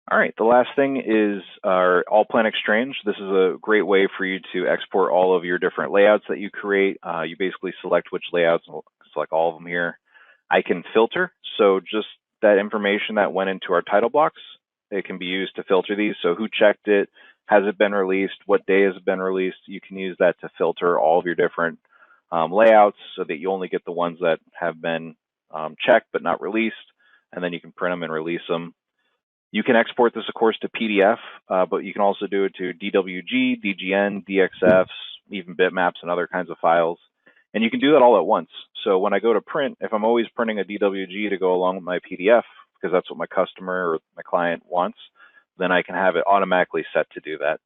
All right, the last thing is our Allplan Exchange. This is a great way for you to export all of your different layouts that you create. You basically select which layouts, and we'll select all of them here. I can filter, so just that information that went into our title blocks, it can be used to filter these. So who checked it, has it been released, what day has it been released? You can use that to filter all of your different layouts so that you only get the ones that have been checked but not released, and then you can print them and release them. You can export this, of course, to PDF, but you can also do it to DWG, DGN, DXFs, even bitmaps and other kinds of files. And you can do that all at once. So when I go to print, if I'm always printing a DWG to go along with my PDF, because that's what my customer or my client wants, then I can have it automatically set to do that.